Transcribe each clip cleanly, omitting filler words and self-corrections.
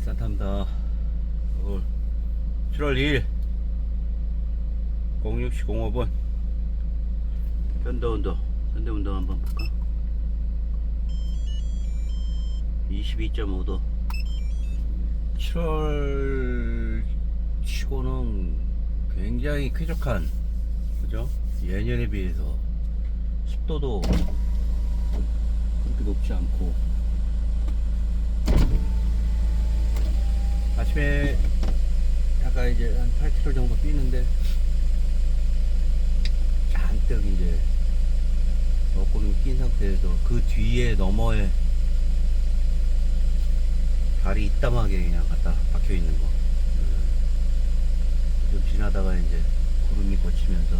산타입니다. 오늘 7월 2일 06시 05분 현대운동 한번 볼까? 22.5도 7월 치고는 굉장히 쾌적한, 그죠? 예년에 비해서 습도도 그렇게 높지 않고, 아침에 약간 이제 한 8km 정도 뛰는데 잔뜩 이제 먹고는 낀 상태에서 그 뒤에 너머에 발이 이따하게 그냥 갖다 박혀 있는 거. 좀 지나다가 이제 구름이 걷히면서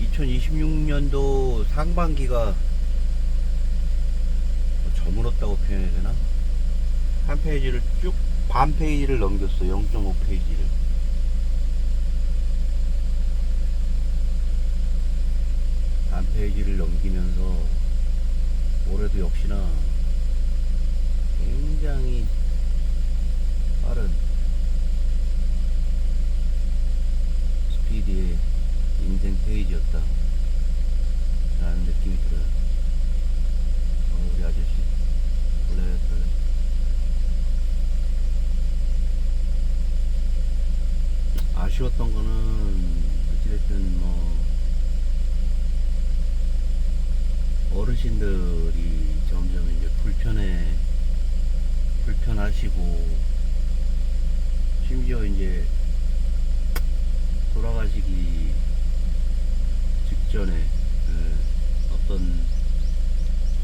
2026년도 상반기가 저물었다고 표현해야 되나? 한 페이지를 쭉 반 페이지를 넘겼어. 0.5페이지를. 반 페이지를 넘기면서 올해도 역시나 굉장히 빠른 스피디의 인생 페이지였다 라는 느낌이 들어요. 우리 아저씨 볼래. 아쉬웠던 거는 어찌됐든 뭐 어르신들이 점점 이제 불편하시고, 심지어 이제 돌아가시기 직전에 어떤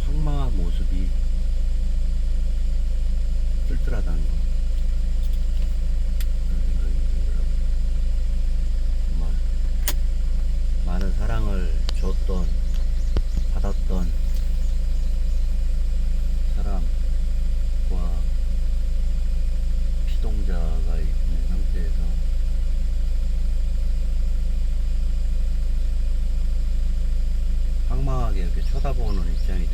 황망한 모습이 쓸쓸하다는 거, 그런 생각이 들더라고요. 정말 많은 사랑을 줬던, 받았던 사람과 피동자가 있는 상태에서 황망하게 이렇게 쳐다보는 입장이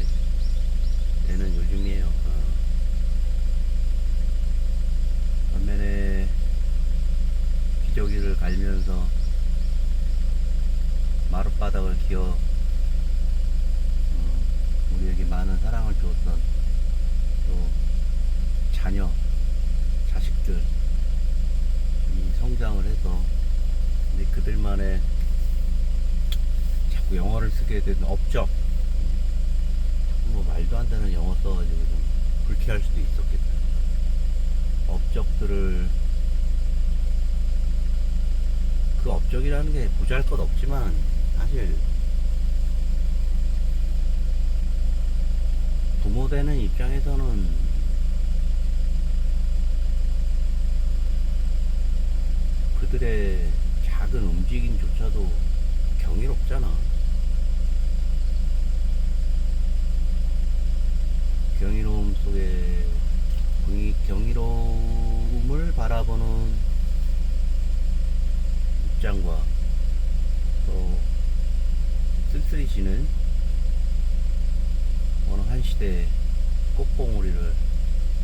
되는 요즘이에요. 반면에 기저귀를 갈면서 마룻바닥을 기어 우리에게 많은 사랑을 주었던 또 자식들이 성장을 해서 이제 그들만의 자꾸 영어를 쓰게 되는 업적, 뭐 말도 안 되는 영어 써가지고 좀 불쾌할 수도 있었겠다. 업적들을, 그 업적이라는 게 보잘것 없지만 사실 부모 되는 입장에서는 그들의 작은 움직임조차도 경이롭잖아. 경이로움 속에 경이로움을 바라보는 입장과 또 쓸쓸해지는 어느 한 시대의 꽃봉오리를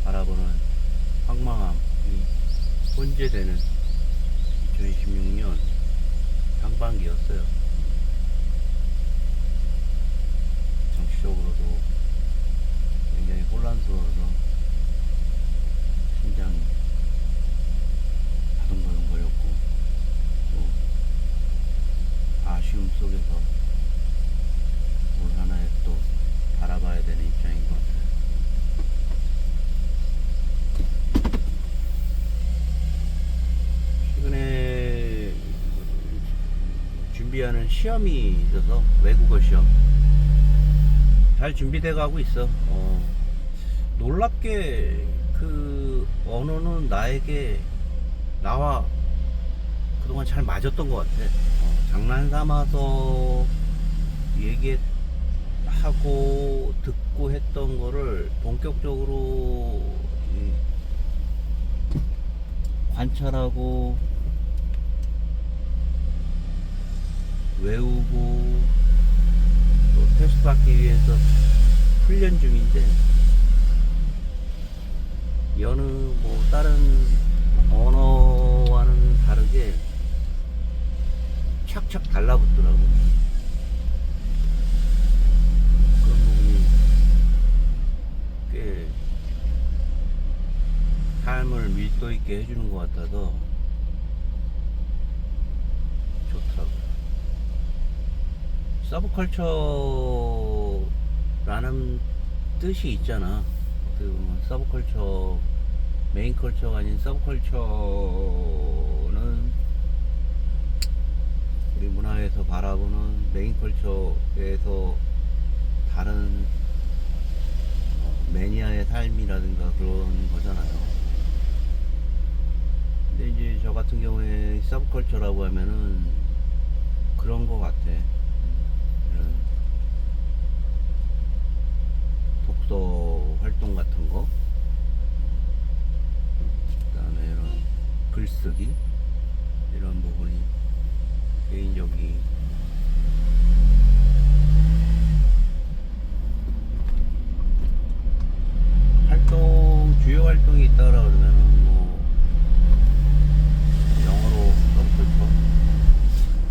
바라보는 황망함이 혼재되는 2026년 상반기였어요. 정치적으로도 굉장히 혼란스러워서 심장이 바둥바둥거렸고, 또 아쉬움 속에서 올 하나에 또 바라봐야 되는 입장인 것 같아요. 최근에 준비하는 시험이 있어서 외국어 시험 잘 준비돼 가고 있어. 놀랍게 그 언어는 나와 그동안 잘 맞았던 것 같아. 장난 삼아서 얘기하고 듣고 했던 거를 본격적으로 관찰하고 외우고 또 테스트 받기 위해서 훈련 중인데, 여느 뭐 다른 언어와는 다르게 착착 달라붙더라고. 그런 부분이 꽤 삶을 밀도 있게 해주는 것 같아서 좋더라고요. 서브컬처라는 뜻이 있잖아. 어떻게 보면 서브컬처, 메인 컬처가 아닌 서브컬처는 우리 문화에서 바라보는 메인 컬처에서 다른 매니아의 삶이라든가 그런 거잖아요. 근데 이제 저 같은 경우에 서브컬처라고 하면은 그런 거 같아. 이런 독서 활동 같은 거, 그 다음에 이런 글쓰기, 이런 부분이 개인적인 주요 활동이 있다라 그러면은 뭐 영어로 서브컬처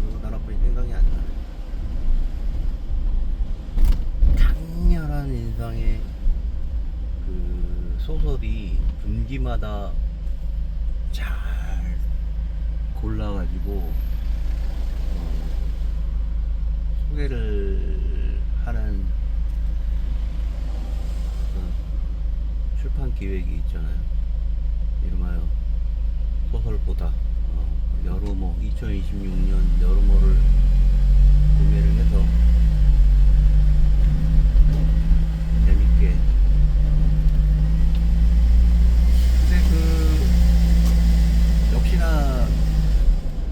그 단어뿐이 생각이 안 나네. 강렬한 인상의 그 소설이 분기마다 잘 골라가지고 소개를 하는 출판 기획이 있잖아요. 이름하여 소설보다 여루모 2026년 여루모를 구매를 해서 재밌게. 근데 역시나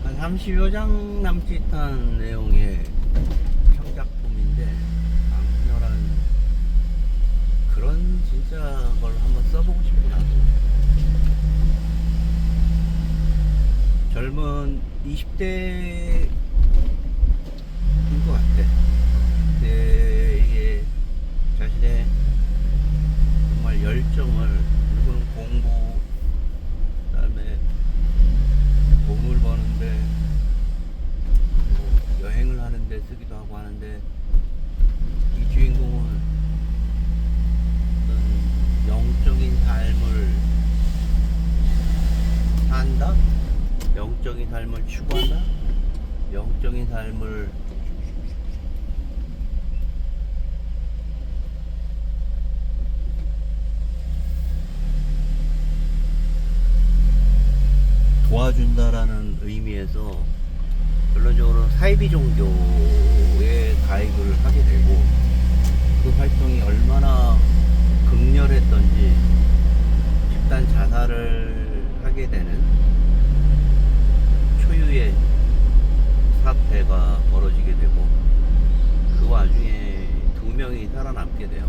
한 30여 장 남짓한 내용의 창작품인데 강렬한 그런 진짜 걸 한번 써보고 싶구나. 젊은 20대인 것 같아. 근데 이게 자신의 정말 열정을, 누구는 공부, 그 다음에 돈을 버는데 뭐 여행을 하는데 쓰기도 하고 하는데, 이 주인공은 어떤 영적인 삶을 산다? 영적인 삶을 추구한다? 영적인 삶을 도와준다라는 의미에서 결론적으로 사이비 종교에 가입을 하게 되고, 그 활동이 얼마나 극렬했던지 집단 자살을 하게 되는 초유의 사태가 벌어지게 되고, 그 와중에 2명이 살아남게 돼요.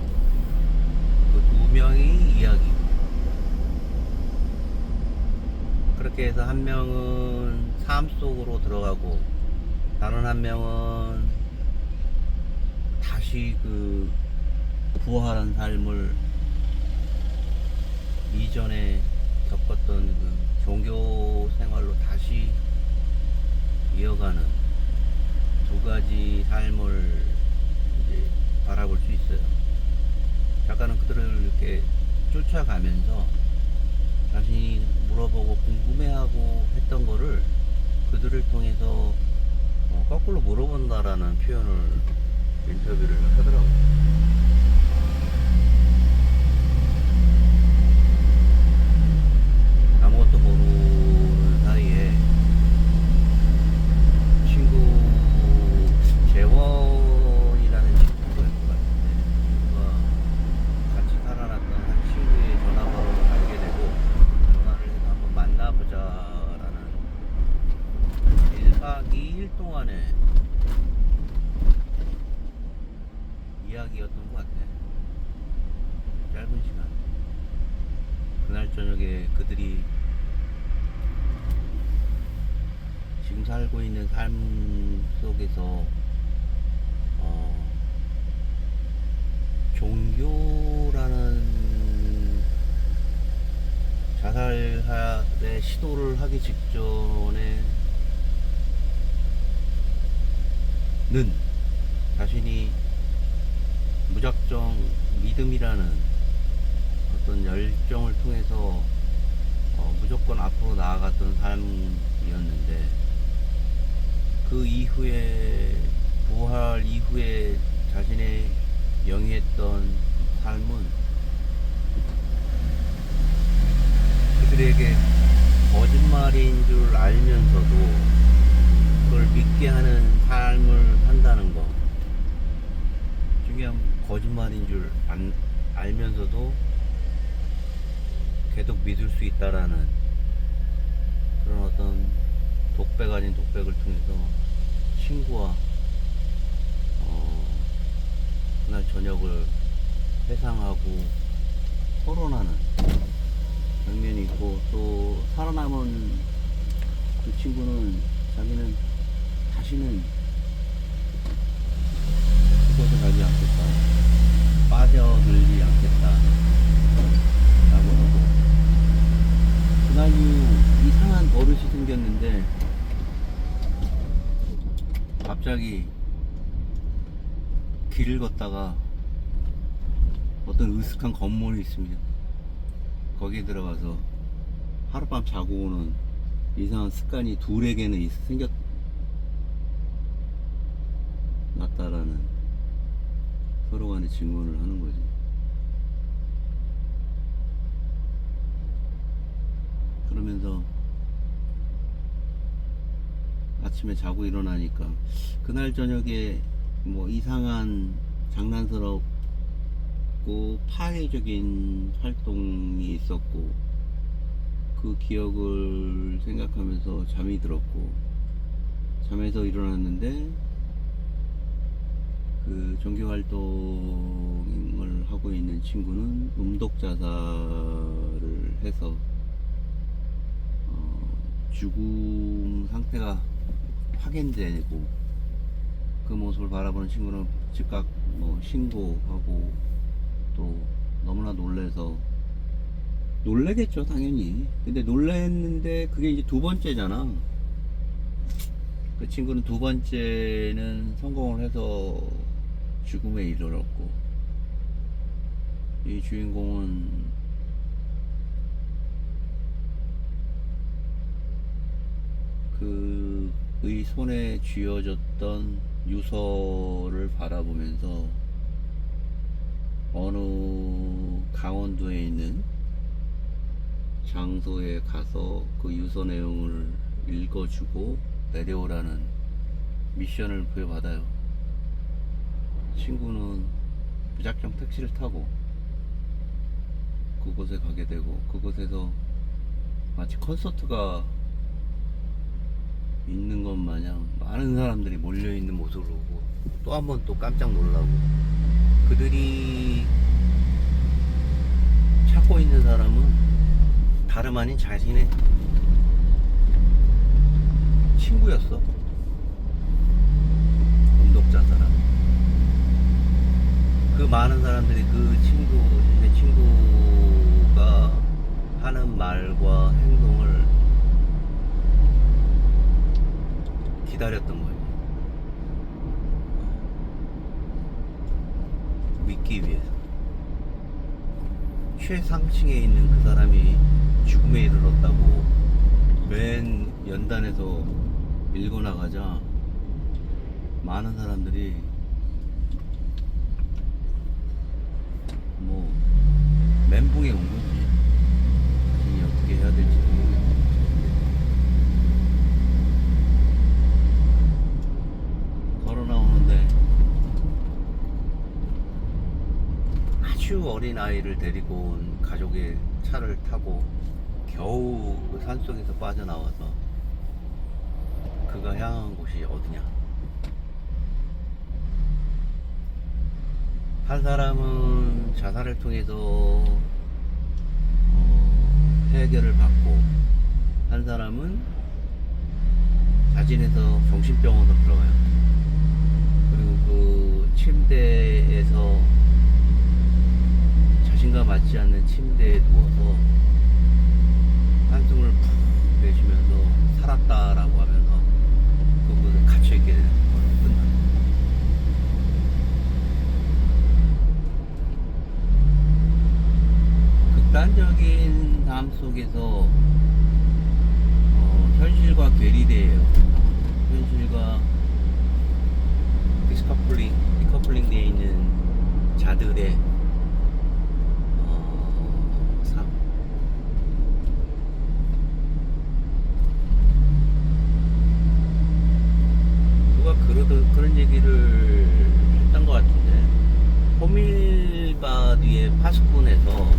그 2명의 이야기. 그렇게 해서 한 명은 삶 속으로 들어가고, 다른 한 명은 다시 그 부활한 삶을 이전에 겪었던 그 종교 생활로 다시 이어가는 두 가지 삶을 이제 바라볼 수 있어요. 작가는 그들을 이렇게 쫓아가면서 자신이 물어보고 궁금해하고 했던 거를 그들을 통해서 거꾸로 물어본다라는 표현을 인터뷰를 하더라고요. 아무것도 모르는 사이에 친구 재원이라는 친구가 있는 것 같은데, 친구가 같이 살아났던 한 친구의 전화번호를 알게 되고 전화를 해서 한번 만나보자라는 1박 2일 동안의 이야기였던 것 같아. 짧은 시간. 그날 저녁에 그들이 지금 살고 있는 삶 속에서 종교라는 시도를 하기 직전에는 자신이 무작정 믿음이라는 어떤 열정을 통해서 무조건 앞으로 나아갔던 삶이었는데, 그 이후에 부활 이후에 자신의 영위했던 삶은 그들에게 거짓말인 줄 알면서도 그걸 믿게 하는 삶을 산다는 거. 중요한 거짓말인 줄 알면서도 계속 믿을 수 있다라는 그런 어떤 독백 아닌 독백을 통해서 친구와 그날 저녁을 회상하고 토론하는 장면이 있고, 또 살아남은 그 친구는 자기는 다시는 그곳에 가지 않겠다, 빠져들지 않겠다 라고 하고, 그날 이후 이상한 버릇이 생겼는데 갑자기 길을 걷다가 어떤 으슥한 건물이 있습니다. 거기에 들어가서 하룻밤 자고 오는 이상한 습관이 둘에게는 생겼났다라는 서로 간에 증언을 하는 거지. 그러면서 아침에 자고 일어나니까 그날 저녁에 뭐 이상한 장난스럽고 파괴적인 활동이 있었고, 그 기억을 생각하면서 잠이 들었고, 잠에서 일어났는데 그 종교 활동을 하고 있는 친구는 음독 자살을 해서 죽음 상태가 확인되고, 그 모습을 바라보는 친구는 즉각 신고하고, 또 너무나 놀래겠죠 당연히. 근데 놀랬는데 그게 이제 두 번째잖아. 그 친구는 두 번째는 성공을 해서 죽음에 이르렀고, 이 주인공은 그의 손에 쥐어졌던 유서를 바라보면서 어느 강원도에 있는 장소에 가서 그 유서 내용을 읽어주고 내려오라는 미션을 부여받아요. 친구는 무작정 택시를 타고 그곳에 가게 되고, 그곳에서 마치 콘서트가 있는 것 마냥 많은 사람들이 몰려있는 모습을 보고 또 한 번 또 깜짝 놀라고, 그들이 찾고 있는 사람은 다름 아닌 자신의 친구였어. 음독자 사람. 그 많은 사람들이 자신의 친구가 하는 말과 행동을 기다렸던 거예요. 믿기 위해서. 최상층에 있는 그 사람이 죽음에 이르렀다고 맨 연단에서 밀고 나가자 많은 사람들이 멘붕에 온 거지. 자신이 어떻게 해야 될지도 모르겠고. 걸어 나오는데 아주 어린 아이를 데리고 온 가족의 차를 타고 겨우 그 산속에서 빠져나와서 그가 향한 곳이 어디냐. 한 사람은 자살을 통해서 해결을 받고, 한 사람은 자진해서 정신병원으로 들어가요. 그리고 그 침대에서 자신과 맞지 않는 침대에 누워서 한숨을 푹 계시면서 살았다라고 하면서 그분은 갇혀 있게 되는 거는 끝나. 극단적인 삶 속에서 현실과 괴리돼요. 현실과 디커플링 되어 있는 자들의 삶. 누가 그런 얘기를 했던 것 같은데, 호밀바디의 파수꾼에서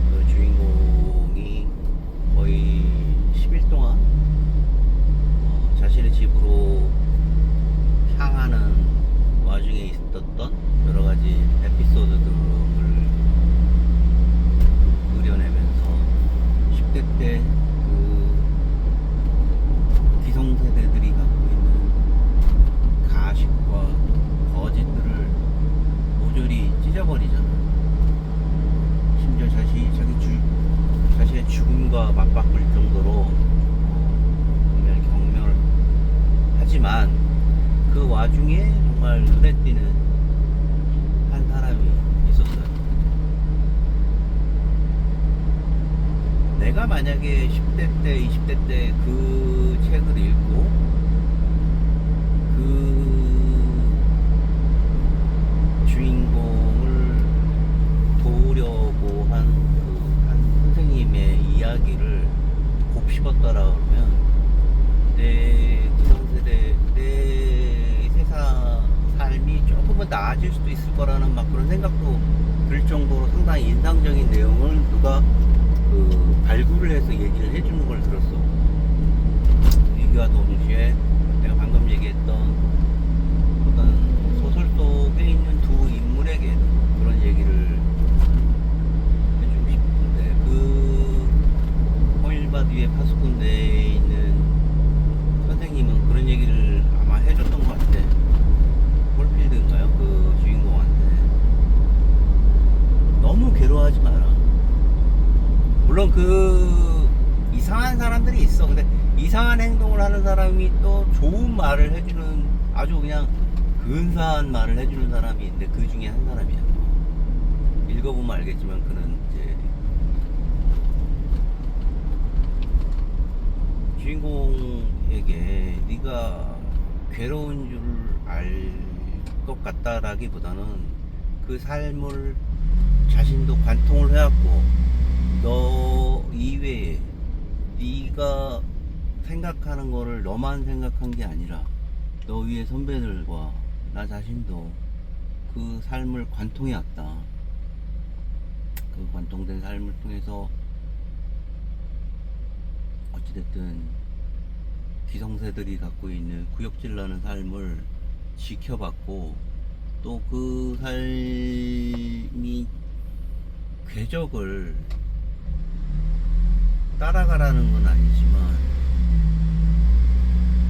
그 주인공이 거의 10일 동안 자신의 집으로 향하는 와중에 있었던 여러 가지 에피소드들을 그려내면서 10대 때 그 기성세대들이 갖고 있는 가식과 거짓들을 모조리 찢어버리잖아. 심지어 자신의 죽음과 맞바꿀 정도로 정말 경멸하지만 그 와중에 정말 눈에 띄는 한 사람이 있었어요. 내가 만약에 10대 때, 20대 때 그 책을 읽고 그 주인공을 도우려고 한 선생님의 이야기를 곱씹었다라 그러면 내 기성세대, 내 세상 삶이 조금은 나아질 수도 있을 거라는 막 그런 생각도 들 정도로 상당히 인상적인 내용을 누가 발굴을 해서 얘기를 해주는 걸 들었어. 이와 동시에 내가 방금 얘기했던 어떤 소설 속에 있는 두 인물에게 그런 얘기를 해주고 싶은데, 그 호밀바디의 파수꾼 내에 있는 선생님은 그런 얘기를 아마 해줬던 것 같아. 홀필드인가요? 그 주인공한테 너무 괴로워하지 마라. 물론 그 이상한 사람들이 있어. 근데 이상한 행동을 하는 사람이 또 좋은 말을 해주는, 아주 그냥 근사한 말을 해주는 사람이 있는데 그 중에 한 사람이야. 읽어보면 알겠지만 그는 이제 주인공에게 네가 괴로운 줄 알 것 같다라기보다는 그 삶을 자신도 관통을 해왔고, 너 이외에 네가 생각하는 거를 너만 생각한 게 아니라 너 위에 선배들과 나 자신도 그 삶을 관통해왔다. 그 관통된 삶을 통해서 어찌됐든 기성세들이 갖고 있는 구역질나는 삶을 지켜봤고, 또 그 삶이 궤적을 따라가라는 건 아니지만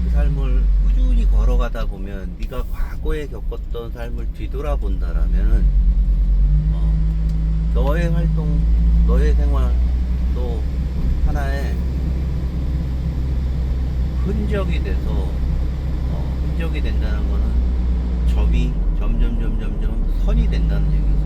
그 삶을 꾸준히 걸어가다 보면 네가 과거에 겪었던 삶을 뒤돌아본다라면은 너의 활동, 너의 생활 또 하나의 흔적이 돼서 흔적이 된다는 거는 점이 점점 선이 된다는 얘기죠.